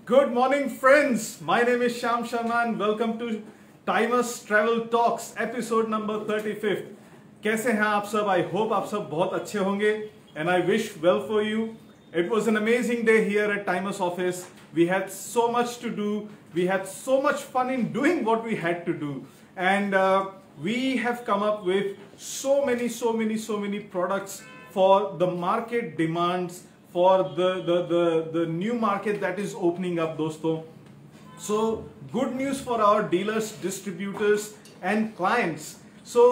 Good morning, friends. My name is Shyam Sharma and welcome to Timus Travel Talks, episode number 35th. कैसे हैं आप सब? I hope आप सब बहुत अच्छे होंगे and I wish well for you. It was an amazing day here at Timus office. We had so much to do. We had so much fun in doing what we had to do, and we have come up with so many products for the market demands, for the new market that is opening up, दोस्तों. So good news for our dealers, distributors and clients. So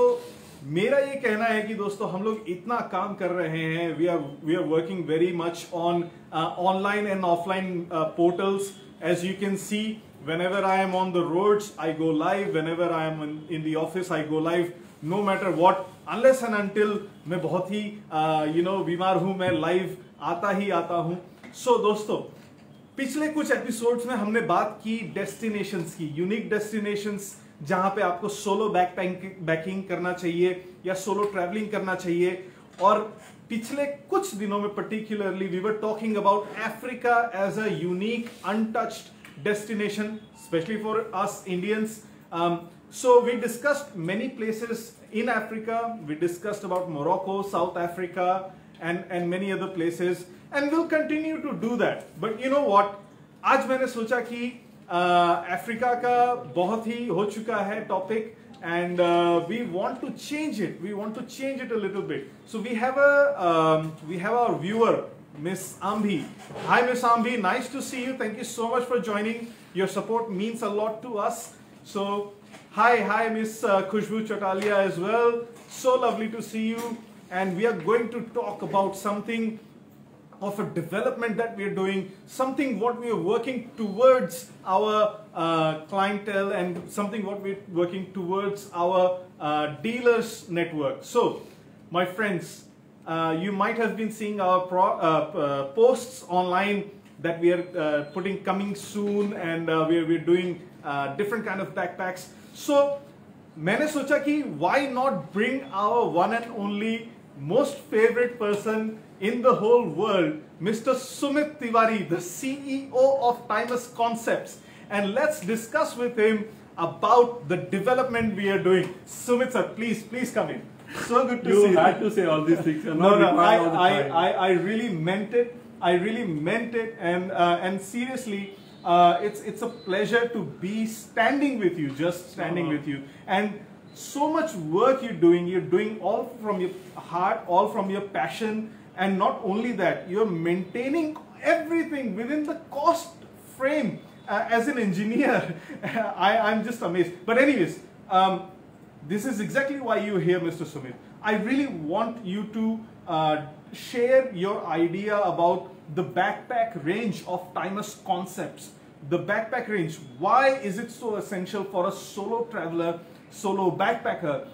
मेरा ये कहना है कि दोस्तों हम लोग इतना काम कर रहे हैं. We are working very much on online and offline portals. As you can see, whenever I am on the roads, I go live. Whenever I am in the office, I go live. No matter what, unless and until मैं बहुत ही बीमार हूँ, मैं live आता ही आता हूँ. So दोस्तों, पिछले कुछ एपिसोड्स में हमने बात की डेस्टिनेशंस की, यूनिक डेस्टिनेशंस जहां पे आपको सोलो बैकिंग करना चाहिए या सोलो ट्रैवलिंग करना चाहिए. और पिछले कुछ दिनों में particularly we were talking about Africa as a unique untouched destination, specially for us Indians. So we discussed many places in Africa. We discussed about Morocco, South Africa, and many other places, and we'll continue to do that. But you know what? आज मैंने सोचा कि Africa का बहुत ही हो चुका है topic, and we want to change it. We want to change it a little bit. So we have our viewer, Miss Ambhi. Hi, Miss Ambhi. Nice to see you. Thank you so much for joining. Your support means a lot to us. So hi, Miss Khushbu Chatalia as well. So lovely to see you. And we are going to talk about something of a development that we are doing, something what we are working towards our clientele, and something what we are working towards our dealers network. So, my friends, you might have been seeing our posts online that we are putting coming soon, and we're doing different kind of backpacks. So, मैंने सोचा कि why not bring our one and only most favorite person in the whole world, Mr. Sumit Tiwari, the CEO of Timus Concepts, and let's discuss with him about the development we are doing. Sumit sir, please come in. So good to see you. You had to say all these things. No, I really meant it. I really meant it, and seriously, it's a pleasure to be standing with you, just standing with you, and so much work you're doing. You're doing all from your heart, all from your passion, and not only that, you're maintaining everything within the cost frame. As an engineer, I'm just amazed. But anyways, this is exactly why you're here, Mr. Sumit. I really want you to share your idea about the backpack range of Timus Concepts. The backpack range. Why is it so essential for a solo traveler, solo backpacker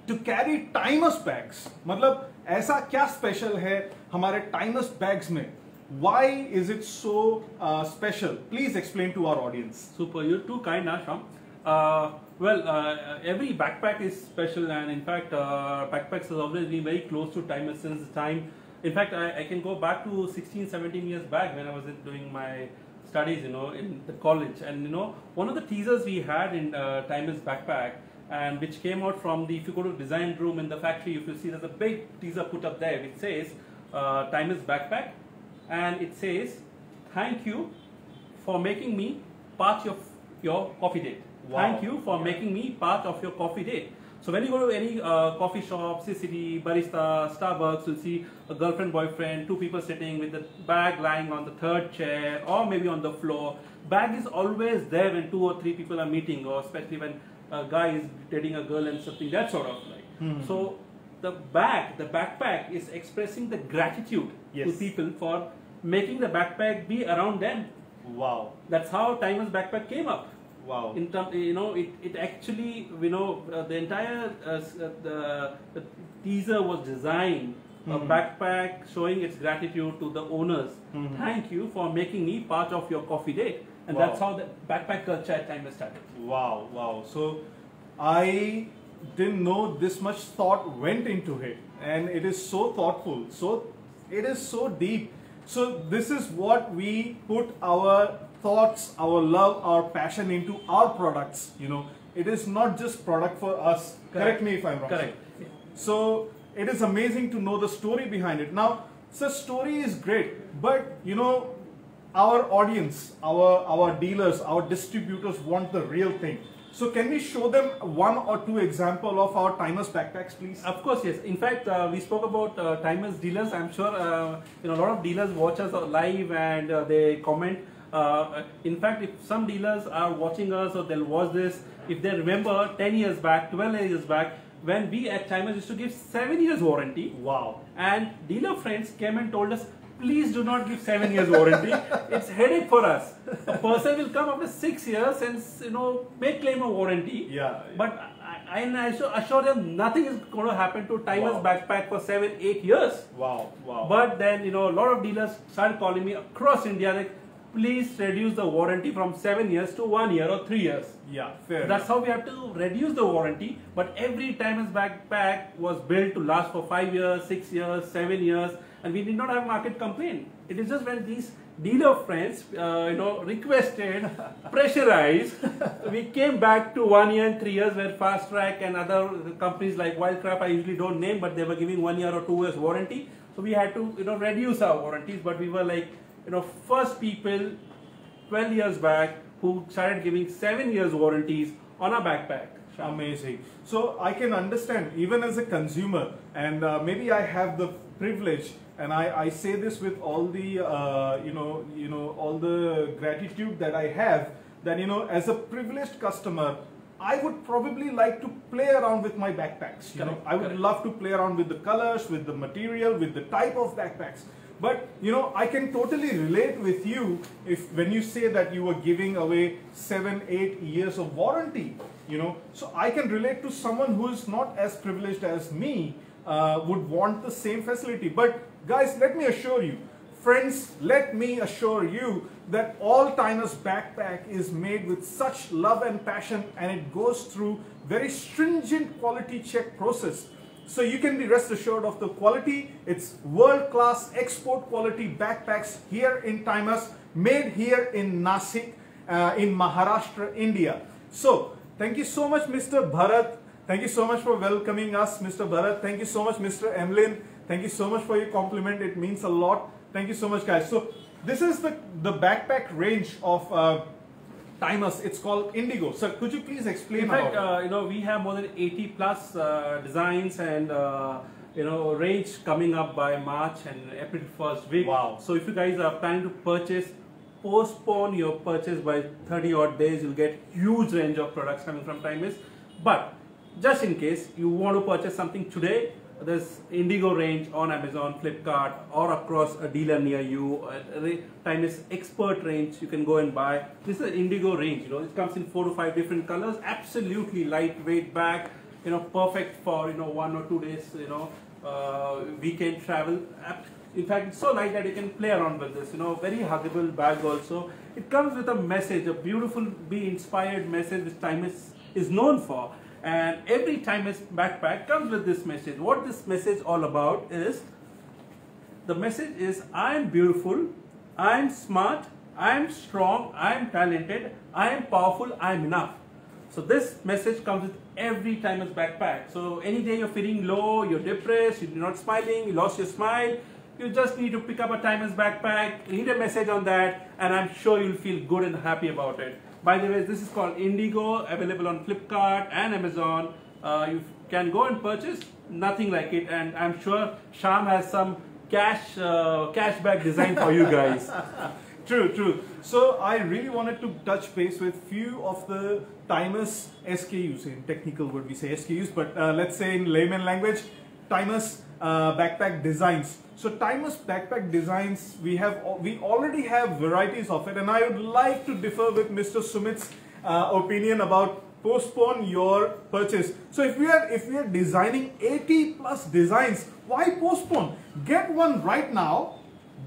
to carry Timus bags? मतलब ऐसा क्या special है हमारे Timus bags में? Why is it so special? Please explain to our audience. Super, you're too kind, Asham. Every backpack is special, and in fact, backpacks has always been very close to Timus since the time. In fact, I can go back to 16, 17 years back when I was doing my studies, in the college, and one of the teasers we had in Timus backpack, and which came out from the, if you go to design room in the factory, if you see there's a big teaser put up there which says Timus backpack, and it says, thank you for making me part of your coffee date. Wow. Thank you for making me part of your coffee date. So when you go to any coffee shop, City, Barista, Starbucks, you'll see a girlfriend, boyfriend, two people sitting with the bag lying on the third chair or maybe on the floor. Bag is always there when 2 or 3 people are meeting, or especially when a guy is dating a girl and something, that sort of like. So the backpack is expressing the gratitude to people for making the backpack be around them. Wow. That's how Timus backpack came up. Wow. In term, it actually, the entire the teaser was designed a backpack showing its gratitude to the owners. Thank you for making me part of your coffee date, and that's how the backpack culture at Timus started. Wow, wow. So I didn't know this much thought went into it, and it is so thoughtful. So it is so deep. So this is what we put our thoughts, our love, our passion into our products. You know, it is not just product for us. Correct me if I'm wrong. Correct. So it is amazing to know the story behind it. Now, the story is great, but you know, our audience, our dealers, our distributors want the real thing. So can we show them one or two example of our Timeless backpacks, please? Of course, yes. In fact, we spoke about Timeless dealers. I'm sure you know, a lot of dealers watch us live and they comment. In fact, if some dealers are watching us or they'll watch this, if they remember 10 years back, 12 years back, when we at Timeless used to give 7 years warranty. Wow. And dealer friends came and told us, please do not give 7 years warranty. It's headache for us. A person will come after 6 years and, you know, may claim a warranty. Yeah. But I assure them nothing is going to happen to Timeless backpack for 7, 8 years. Wow. Wow. But then, you know, a lot of dealers started calling me across India like, please reduce the warranty from 7 years to 1 year or 3 years. Yeah, fair. That's how we have to reduce the warranty. But every Timeless backpack was built to last for 5 years, 6 years, 7 years. And we did not have market complaint. It is just when these dealer friends, you know, requested, pressurized, we came back to 1 year and 3 years where Fast Track and other companies like Wildcraft, I usually don't name, but they were giving 1 year or 2 years warranty. So we had to, you know, reduce our warranties, but we were like, you know, first people 12 years back who started giving 7 years warranties on a backpack. Amazing. So I can understand, even as a consumer, and maybe I have the privilege, and I say this with all the all the gratitude that I have, that you know, as a privileged customer, I would probably like to play around with my backpacks. You know, I would love to play around with the colors, with the material, with the type of backpacks. But you know, I can totally relate with you when you say that you were giving away 7, 8 years of warranty. You know, so I can relate to someone who is not as privileged as me, would want the same facility. But guys, let me assure you, friends, let me assure you that all Timeless backpack is made with such love and passion, and it goes through very stringent quality check process. So you can be rest assured of the quality. It's world-class export quality backpacks here in Timeless, made here in Nashik, in Maharashtra, India. So thank you so much, Mr. Bharat. Thank you so much for welcoming us, Mr. Bharat. Thank you so much, Mr. Emlyn. Thank you so much for your compliment. It means a lot. Thank you so much, guys. So this is the backpack range of Timeless. It's called Indigo. Sir, could you please explain about it? In fact, you know, we have more than 80 plus designs and you know, range coming up by March and April 1st week. Wow. So if you guys are planning to purchase, postpone your purchase by 30 odd days, you'll get huge range of products coming from Timeless. But just in case you want to purchase something today, there's Indigo range on Amazon, Flipkart, or across a dealer near you. Timeless Expert range you can go and buy. This is an Indigo range. You know, it comes in 4 to 5 different colors. Absolutely lightweight bag. You know, perfect for 1 or 2 days. You know, weekend travel. In fact, it's so light that you can play around with this. You know, very huggable bag also. It comes with a message, a beautiful, be inspired message which Timeless is known for. And every Timeless backpack comes with this message. What this message all about is, the message is, I am beautiful, I am smart, I am strong, I am talented, I am powerful, I am enough. So this message comes with every Timeless backpack. So any day you're feeling low, you're depressed, you're not smiling, you lost your smile, you just need to pick up a Timeless backpack, read a message on that, and I'm sure you'll feel good and happy about it. By the way, this is called Indigo, available on Flipkart and Amazon. You can go and purchase, nothing like it, and I'm sure Sham has some cashback design for you guys. True, true. So I really wanted to touch base with few of the Timeless SKUs. In technical word we say SKUs, but let's say in layman language, Timeless backpack designs. So Timeless backpack designs, we already have varieties of it, and I would like to differ with Mr. Sumit's opinion about postpone your purchase. So if we are designing 80 plus designs, why postpone? Get one right now.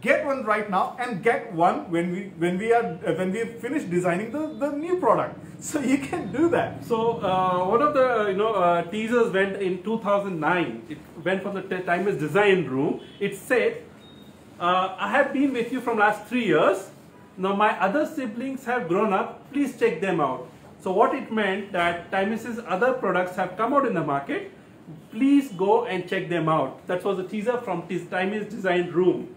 Get one right now and get one when we finish designing the new product. So you can do that. So one of the teasers went in 2009. It went from the Timeless design room. It said, I have been with you from last 3 years. Now my other siblings have grown up. Please check them out. So what it meant that Timeless's other products have come out in the market. Please go and check them out. That was a teaser from Timeless Design Room.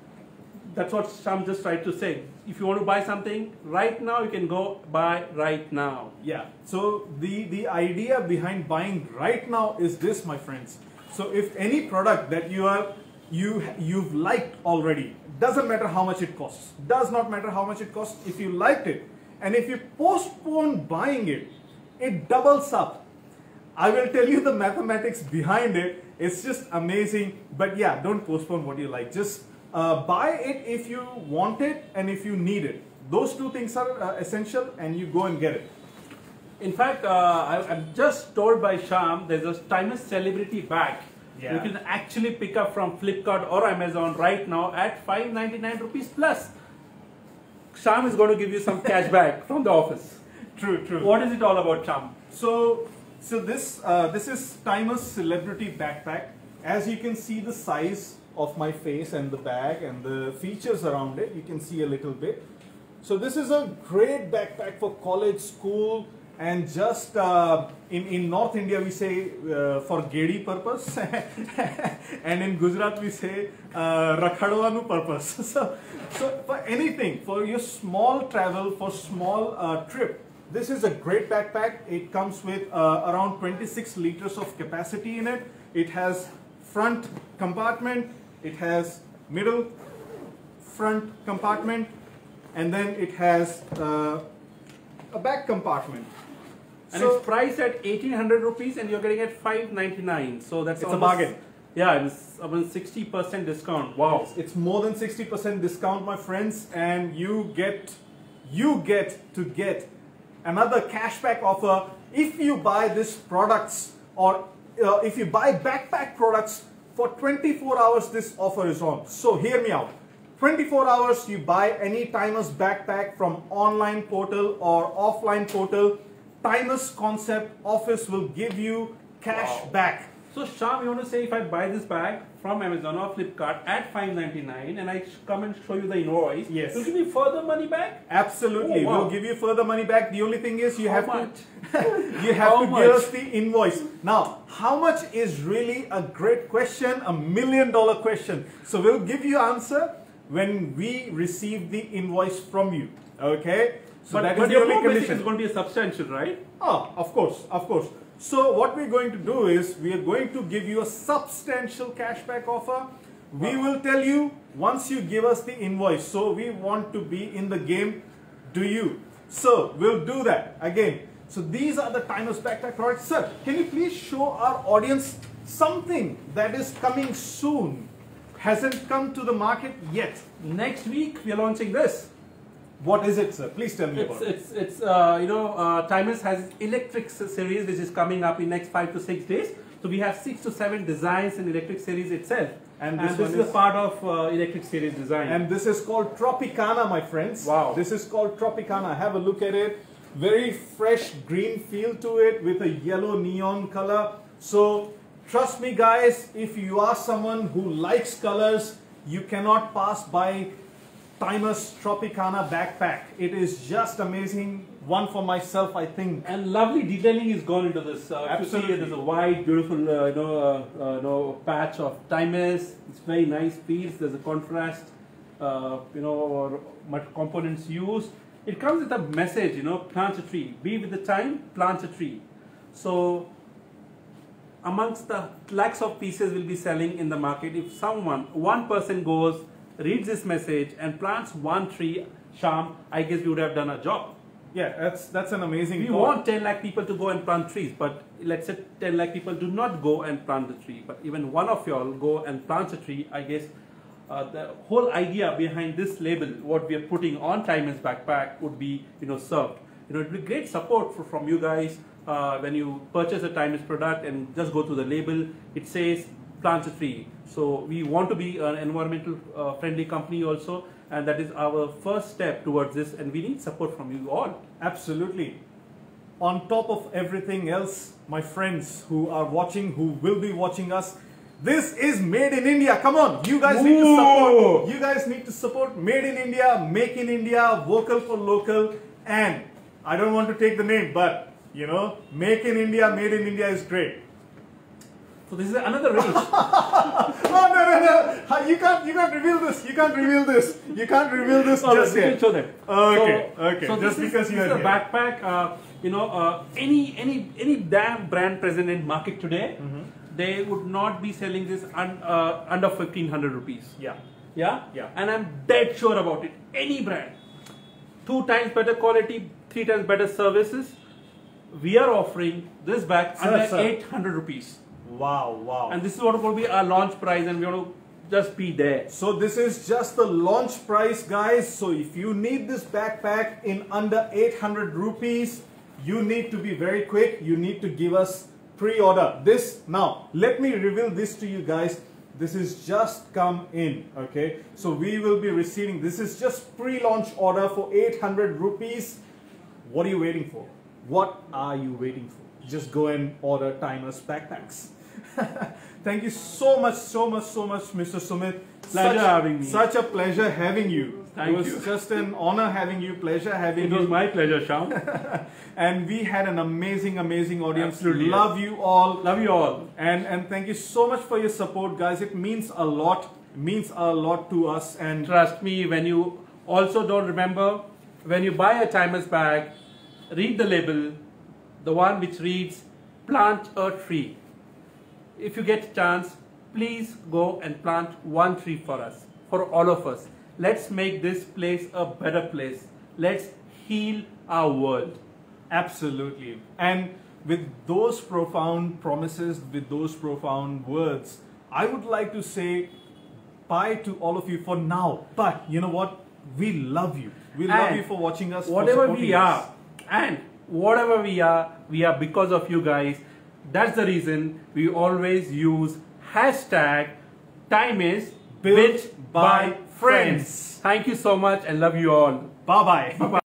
That's what Sham just tried to say. If you want to buy something right now, you can go buy right now. Yeah. So the idea behind buying right now is this, my friends. So if any product that you've liked already, doesn't matter how much it costs, does not matter how much it costs, if you liked it and if you postpone buying it, it doubles up. I will tell you the mathematics behind it. It's just amazing. But yeah, don't postpone what you like. Just buy it if you want it and if you need it. Those two things are essential, and you go and get it. In fact, I'm just told by Sham there's a Timeless Celebrity bag. Yeah. You can actually pick up from Flipkart or Amazon right now at 599 rupees plus. Sham is going to give you some cash back from the office. True, true. What is it all about, Sham? So this is Timeless Celebrity Backpack. As you can see the size of my face and the bag and the features around it, you can see a little bit. So this is a great backpack for college, school, and just in North India we say for gedi purpose, and in Gujarat we say rakhadwanu purpose. So for anything, for your small travel, for small trip, this is a great backpack. It comes with around 26 liters of capacity in it. It has front compartment, it has middle front compartment, and then it has a back compartment. And So it's priced at 1800 rupees and you're getting it 599. So that's it's a bargain. Yeah, it's about 60% discount. Wow. It's more than 60% discount, my friends, and you get to get another cashback offer if you buy these products, or if you buy backpack products for 24 hours. This offer is on. So hear me out. 24 hours you buy any Timeless backpack from online portal or offline portal, Timeless Concept Office will give you cash back. So Sham, you want to say if I buy this bag from Amazon or Flipkart at 599 and I come and show you the invoice, Yes. you'll give me further money back? Absolutely, Oh, wow. we'll give you further money back. The only thing is you How have much? to you have How to much? give us the invoice. Now, how much is really a great question, $1 million question. So we'll give you answer when we receive the invoice from you. Okay? So But that is the your only home basic condition. is going to be a substantial, right? Oh, of course, of course. So what we're going to do is we are going to give you a substantial cashback offer. We will tell you once you give us the invoice. So we want to be in the game. Do you? So we'll do that again. So these are the Timeless backpack products. Sir, can you please show our audience something that is coming soon? Hasn't come to the market yet. Next week we are launching this. What is it, sir? Please tell me about it. It's Timeless has electric series which is coming up in next 5 to 6 days. So we have 6 to 7 designs in electric series itself. And And this this one is is- a part of electric series design. And this is called Tropicana, my friends. Wow. This is called Tropicana. Have a look at it. Very fresh green feel to it with a yellow neon color. So trust me, guys, if you are someone who likes colors, you cannot pass by Timeless Tropicana backpack. It is just amazing. One for myself, I think. And lovely detailing is gone into this. If you see Absolutely. there's a wide, beautiful, patch of Timeless. It's very nice piece. There's a contrast, or components used. It comes with a message, plant a tree. Be with the time, plant a tree. So, amongst the lakhs of pieces we'll be selling in the market, if one person goes, reads this message and plants one tree, Sham, I guess we would have done a job. Yeah, that's an amazing We thought. want 10 lakh people to go and plant trees, but let's say 10 lakh people do not go and plant the tree. But even one of y'all go and plant a tree, I guess the whole idea behind this label, what we are putting on Timeless backpack would be, served. It would be great support from you guys when you purchase a Timeless product and just go to the label. It says plant a tree. So we want to be an environmental friendly company also. And that is our first step towards this, and we need support from you all. Absolutely. On top of everything else, my friends who are watching, who will be watching us, This is made in India. Come on, you guys need to support. You guys need to support Made in India, Make in India, Vocal for Local, and I don't want to take the name, but you know, Make in India, Made in India is great. So this is another range. Oh no! You can't reveal this. You can't reveal this. You can't reveal this just yet. Show them. Okay. So just because you are a backpack. Any damn brand present in market today, they would not be selling this under 1,500 rupees. Yeah. Yeah. Yeah. And I'm dead sure about it. Any brand, 2 times better quality, 3 times better services. We are offering this bag under 800 rupees. Wow. And this is what will be our launch price, and we want to just be there. So this is just the launch price, guys. So if you need this backpack in under 800 rupees, you need to be very quick. You need to give us pre-order. Now, let me reveal this to you guys. This is just come in, okay? So we will be receiving, this is just pre-launch order for 800 rupees. What are you waiting for? What are you waiting for? Just go and order Timeless backpacks. Thank you so much, Mr. Sumit. Pleasure having me. Such a pleasure having you. Thank it you. was just an honor having you, pleasure having you. It was my pleasure, Shyam. And we had an amazing audience. Absolutely. Love you all. Love you all. And thank you so much for your support, guys. It means a lot. It means a lot to us. And trust me, when you also don't remember, when you buy a Timeless bag, read the label, the one which reads Plant a Tree. If you get a chance, please go and plant 1 tree for us, for all of us. Let's make this place a better place. Let's heal our world. absolutely. And with those profound promises, with those profound words, I would like to say bye to all of you for now. But you know what? We love you. We love you for watching us. Whatever we are, and whatever we are because of you guys. That's the reason we always use hashtag Time is Built by Friends. Thank you so much and love you all. Bye-bye. Bye-bye.